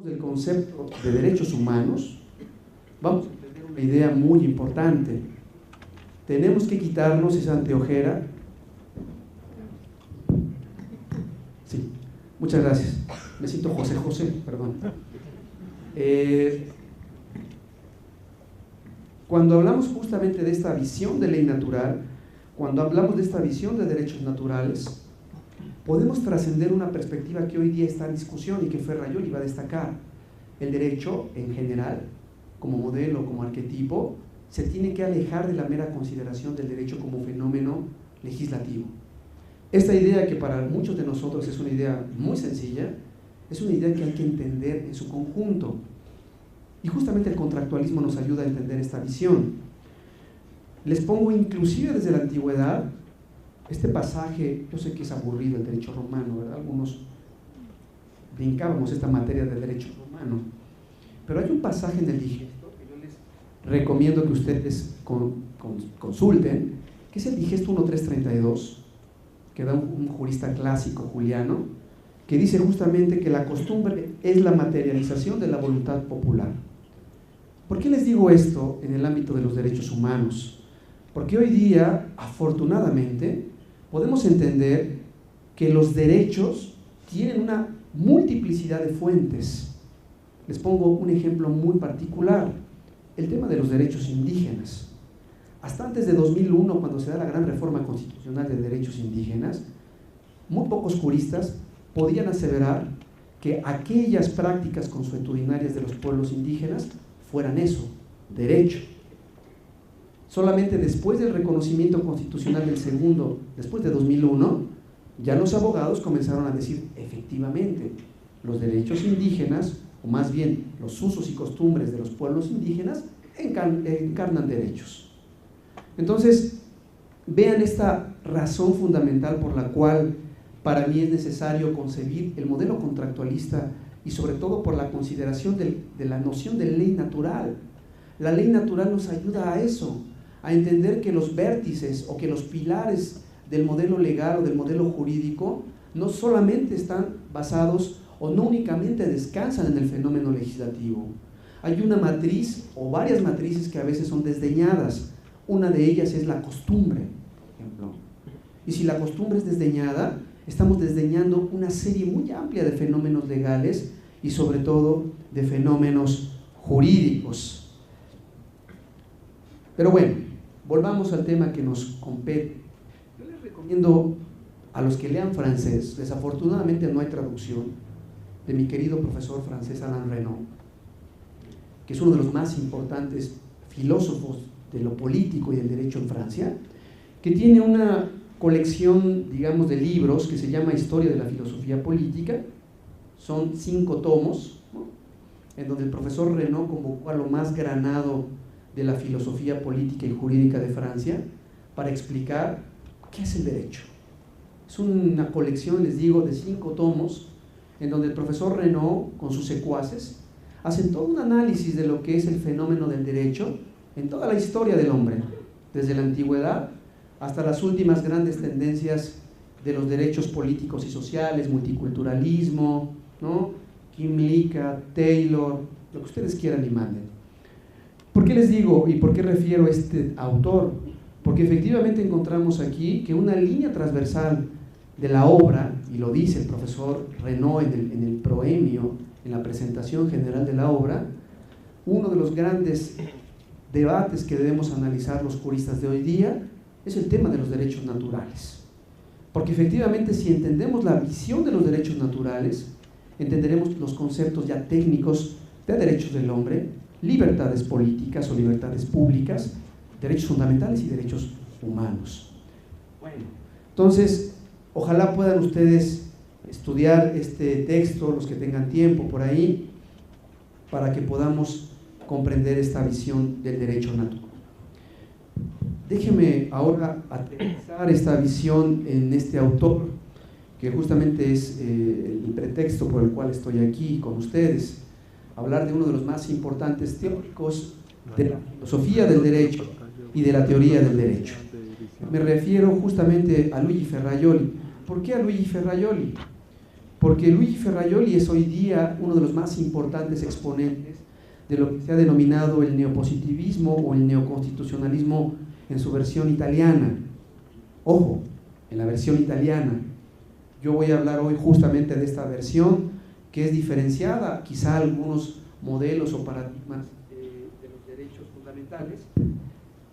Del concepto de derechos humanos, vamos a entender una idea muy importante. Tenemos que quitarnos esa anteojera. Sí, muchas gracias. Me siento José, perdón. Cuando hablamos justamente de esta visión de ley natural, cuando hablamos de esta visión de derechos naturales, podemos trascender una perspectiva que hoy día está en discusión y que Ferrajoli va a destacar. El derecho, en general, como modelo, como arquetipo, se tiene que alejar de la mera consideración del derecho como fenómeno legislativo. Esta idea, que para muchos de nosotros es una idea muy sencilla, es una idea que hay que entender en su conjunto. Y justamente el contractualismo nos ayuda a entender esta visión. Les pongo inclusive desde la antigüedad este pasaje. Yo sé que es aburrido el derecho romano, ¿verdad? Algunos brincábamos esta materia del derecho romano, pero hay un pasaje en el Digesto que yo les recomiendo que ustedes consulten, que es el Digesto 1332, que da un jurista clásico juliano, que dice justamente que la costumbre es la materialización de la voluntad popular. ¿Por qué les digo esto en el ámbito de los derechos humanos? Porque hoy día, afortunadamente, podemos entender que los derechos tienen una multiplicidad de fuentes. Les pongo un ejemplo muy particular, el tema de los derechos indígenas. Hasta antes de 2001, cuando se da la gran reforma constitucional de derechos indígenas, muy pocos juristas podían aseverar que aquellas prácticas consuetudinarias de los pueblos indígenas fueran eso, derecho. Solamente después del reconocimiento constitucional del segundo, después de 2001, ya los abogados comenzaron a decir, efectivamente, los derechos indígenas, o más bien los usos y costumbres de los pueblos indígenas, encarnan derechos. Entonces, vean esta razón fundamental por la cual para mí es necesario concebir el modelo contractualista, y sobre todo por la consideración de la noción de ley natural. La ley natural nos ayuda a eso, a entender que los vértices o que los pilares del modelo legal o del modelo jurídico no solamente están basados o no únicamente descansan en el fenómeno legislativo. Hay una matriz o varias matrices que a veces son desdeñadas. Una de ellas es la costumbre, por ejemplo. Y si la costumbre es desdeñada, estamos desdeñando una serie muy amplia de fenómenos legales y sobre todo de fenómenos jurídicos. Pero bueno, volvamos al tema que nos compete. Yo les recomiendo a los que lean francés, desafortunadamente no hay traducción, de mi querido profesor francés Alain Renaud, que es uno de los más importantes filósofos de lo político y del derecho en Francia, que tiene una colección, digamos, de libros que se llama Historia de la Filosofía Política. Son 5 tomos, ¿no?, en donde el profesor Renaud convocó a lo más granado de la filosofía política y jurídica de Francia para explicar qué es el derecho. Es una colección, les digo, de 5 tomos, en donde el profesor Renaud, con sus secuaces, hacen todo un análisis de lo que es el fenómeno del derecho en toda la historia del hombre, desde la antigüedad hasta las últimas grandes tendencias de los derechos políticos y sociales, multiculturalismo, ¿no?, Kim Lika, Taylor, lo que ustedes quieran y manden. ¿Por qué les digo y por qué refiero a este autor? Porque efectivamente encontramos aquí que una línea transversal de la obra, y lo dice el profesor Renaud en el proemio, en la presentación general de la obra, uno de los grandes debates que debemos analizar los juristas de hoy día es el tema de los derechos naturales. Porque efectivamente, si entendemos la visión de los derechos naturales, entenderemos los conceptos ya técnicos de derechos del hombre, libertades políticas o libertades públicas, derechos fundamentales y derechos humanos. Bueno, entonces, ojalá puedan ustedes estudiar este texto, los que tengan tiempo por ahí, para que podamos comprender esta visión del derecho natural. Déjeme ahora aterrizar esta visión en este autor, que justamente es el pretexto por el cual estoy aquí con ustedes, hablar de uno de los más importantes teóricos de la filosofía del derecho y de la teoría del derecho. Me refiero justamente a Luigi Ferrajoli. ¿Por qué a Luigi Ferrajoli? porque Luigi Ferrajoli es hoy día uno de los más importantes exponentes de lo que se ha denominado el neopositivismo o el neoconstitucionalismo en su versión italiana. Ojo, en la versión italiana. Yo voy a hablar hoy justamente de esta versión que es diferenciada, quizá algunos modelos o paradigmas de los derechos fundamentales,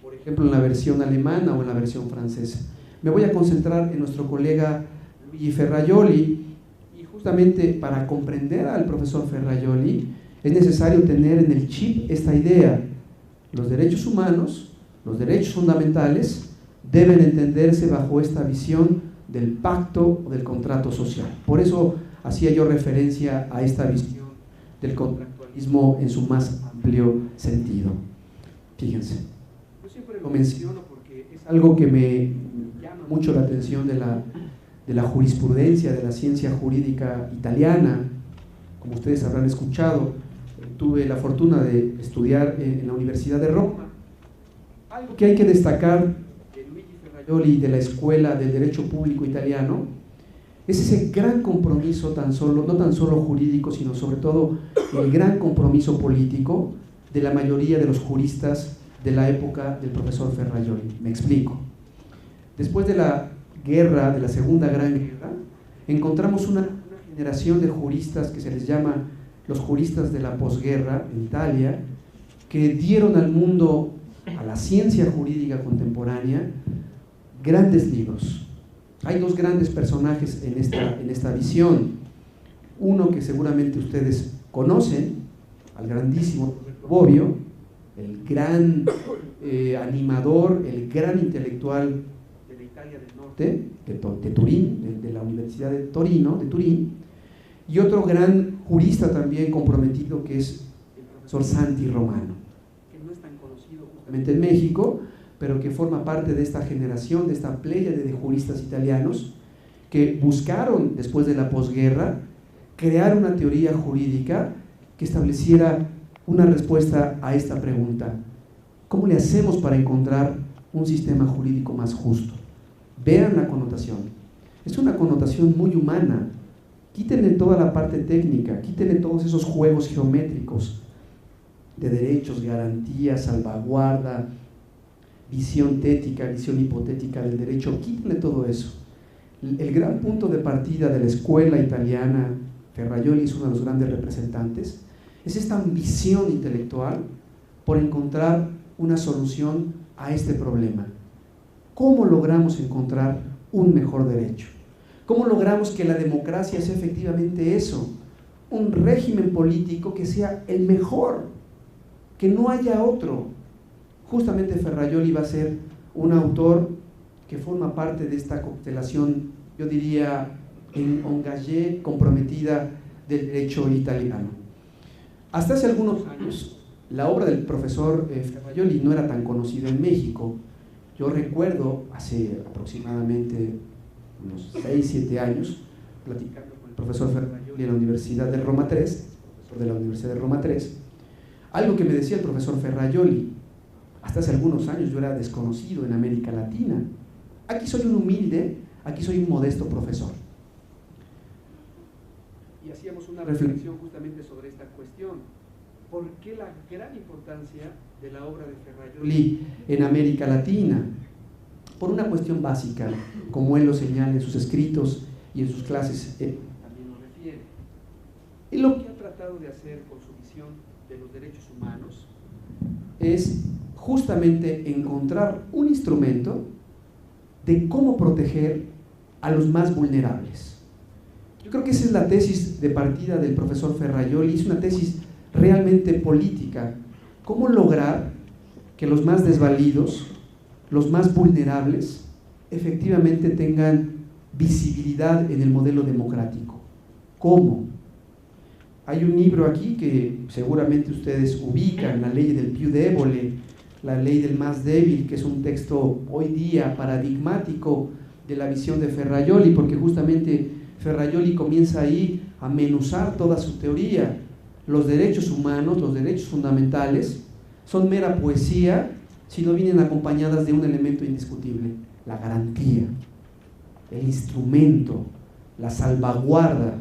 por ejemplo en la versión alemana o en la versión francesa. Me voy a concentrar en nuestro colega Luigi Ferrajoli, y justamente para comprender al profesor Ferrajoli es necesario tener en el chip esta idea: los derechos humanos, los derechos fundamentales deben entenderse bajo esta visión del pacto o del contrato social. Por eso hacía yo referencia a esta visión del contractualismo en su más amplio sentido. Fíjense, yo siempre lo menciono porque es algo que me llama mucho la atención de la jurisprudencia, de la ciencia jurídica italiana. Como ustedes habrán escuchado, tuve la fortuna de estudiar en la Universidad de Roma. Algo que hay que destacar de Luigi Ferrajoli y de la Escuela del Derecho Público Italiano es ese gran compromiso, no tan solo jurídico, sino sobre todo el gran compromiso político de la mayoría de los juristas de la época del profesor Ferrajoli. Me explico. Después de la guerra, de la Segunda Gran Guerra, encontramos una generación de juristas que se les llama los juristas de la posguerra en Italia, que dieron al mundo, a la ciencia jurídica contemporánea, grandes libros. Hay dos grandes personajes en esta visión. Uno que seguramente ustedes conocen, al grandísimo Bobbio, el gran animador, el gran intelectual de la Italia del Norte, de Turín, de la Universidad de Turín, y otro gran jurista también comprometido, que es el profesor Santi Romano, que no es tan conocido justamente en México, pero que forma parte de esta generación, de esta pléyade de juristas italianos que buscaron, después de la posguerra, crear una teoría jurídica que estableciera una respuesta a esta pregunta: ¿cómo le hacemos para encontrar un sistema jurídico más justo? Vean la connotación. Es una connotación muy humana. Quítenle toda la parte técnica, quítenle todos esos juegos geométricos de derechos, garantías, salvaguarda, visión tética, visión hipotética del derecho, quítenle todo eso. El gran punto de partida de la escuela italiana, Ferrajoli es uno de los grandes representantes, es esta ambición intelectual por encontrar una solución a este problema. ¿Cómo logramos encontrar un mejor derecho? ¿Cómo logramos que la democracia sea efectivamente eso? Un régimen político que sea el mejor, que no haya otro. Justamente Ferrajoli va a ser un autor que forma parte de esta constelación, yo diría, engagée, comprometida del derecho italiano. Hasta hace algunos años, la obra del profesor Ferrajoli no era tan conocida en México. Yo recuerdo, hace aproximadamente unos 6-7 años, platicando con el profesor Ferrajoli en la Universidad de Roma III, profesor de la Universidad de Roma III, algo que me decía el profesor Ferrajoli: hasta hace algunos años yo era desconocido en América Latina. Aquí soy un humilde, aquí soy un modesto profesor. Y hacíamos una reflexión justamente sobre esta cuestión. ¿Por qué la gran importancia de la obra de Ferrajoli en América Latina? Por una cuestión básica, como él lo señala en sus escritos y en sus clases, él también lo refiere. Él lo que ha tratado de hacer con su visión de los derechos humanos es justamente encontrar un instrumento de cómo proteger a los más vulnerables. Yo creo que esa es la tesis de partida del profesor Ferrajoli, es una tesis realmente política. ¿Cómo lograr que los más desvalidos, los más vulnerables, efectivamente tengan visibilidad en el modelo democrático? ¿Cómo? Hay un libro aquí que seguramente ustedes ubican, la ley del più debole, la ley del más débil, que es un texto hoy día paradigmático de la visión de Ferrajoli, porque justamente Ferrajoli comienza ahí a menuzar toda su teoría. Los derechos humanos, los derechos fundamentales, son mera poesía si no vienen acompañadas de un elemento indiscutible: la garantía, el instrumento, la salvaguarda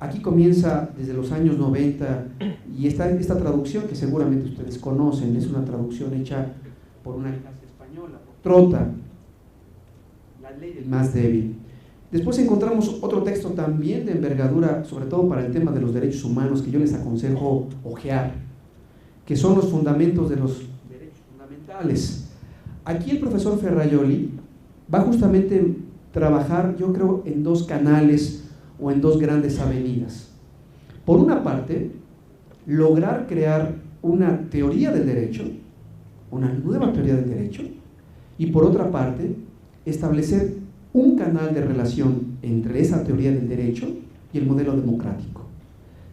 Aquí comienza desde los años 90 y esta traducción que seguramente ustedes conocen, es una traducción hecha por una clase española, por Trota, La ley del más débil. Después encontramos otro texto también de envergadura, sobre todo para el tema de los derechos humanos, que yo les aconsejo hojear, que son los fundamentos de los derechos fundamentales. Aquí el profesor Ferrajoli va justamente a trabajar, yo creo, en dos canales o en dos grandes avenidas. Por una parte, lograr crear una teoría del derecho, una nueva teoría del derecho, y por otra parte, establecer un canal de relación entre esa teoría del derecho y el modelo democrático.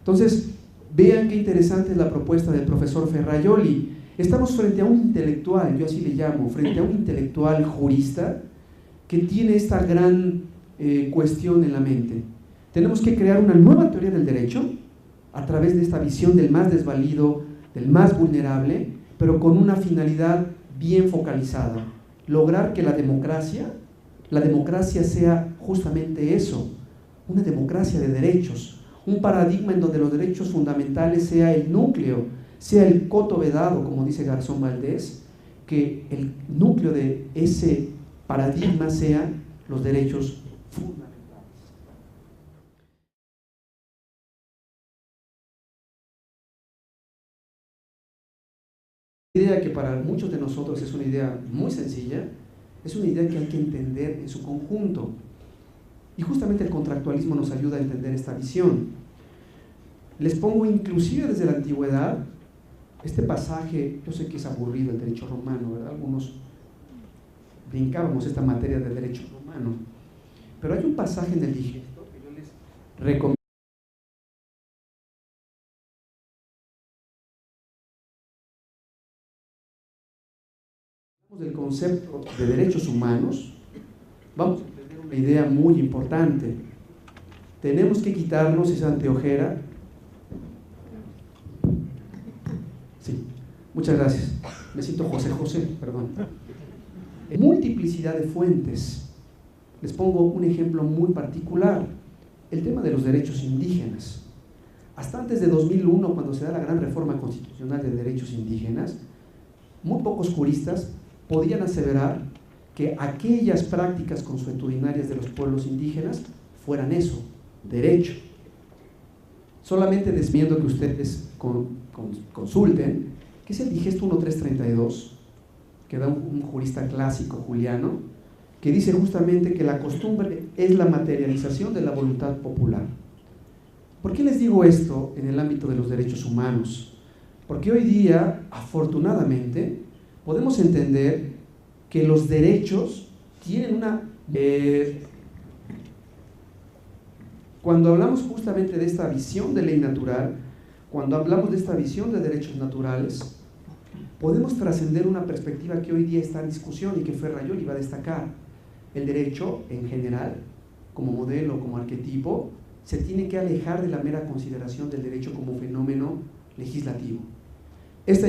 Entonces, vean qué interesante es la propuesta del profesor Ferrajoli. Estamos frente a un intelectual, yo así le llamo, frente a un intelectual jurista que tiene esta gran cuestión en la mente. Tenemos que crear una nueva teoría del derecho a través de esta visión del más desvalido, del más vulnerable, pero con una finalidad bien focalizada. Lograr que la democracia sea justamente eso, una democracia de derechos, un paradigma en donde los derechos fundamentales sea el núcleo, sea el coto vedado, como dice Garzón Valdés, que el núcleo de ese paradigma sea los derechos fundamentales. Una idea que para muchos de nosotros es una idea muy sencilla, es una idea que hay que entender en su conjunto. Y justamente el contractualismo nos ayuda a entender esta visión. Les pongo inclusive desde la antigüedad este pasaje, yo sé que es aburrido el derecho romano, ¿verdad? Algunos brincábamos esta materia del derecho romano, pero hay un pasaje en el Digesto que yo les recomiendo. Del concepto de derechos humanos, vamos a entender una idea muy importante. Tenemos que quitarnos esa anteojera. Sí, muchas gracias. Me siento José, perdón. Multiplicidad de fuentes. Les pongo un ejemplo muy particular. El tema de los derechos indígenas. Hasta antes de 2001, cuando se da la gran reforma constitucional de derechos indígenas, muy pocos juristas podían aseverar que aquellas prácticas consuetudinarias de los pueblos indígenas fueran eso, derecho. Solamente les pido que ustedes consulten, que es el Digesto 1332, que da un jurista clásico juliano, que dice justamente que la costumbre es la materialización de la voluntad popular. ¿Por qué les digo esto en el ámbito de los derechos humanos? Porque hoy día, afortunadamente, podemos entender que los derechos tienen una... cuando hablamos justamente de esta visión de ley natural, cuando hablamos de esta visión de derechos naturales, podemos trascender una perspectiva que hoy día está en discusión y que Ferrajoli va a destacar. El derecho, en general, como modelo, como arquetipo, se tiene que alejar de la mera consideración del derecho como fenómeno legislativo. Esta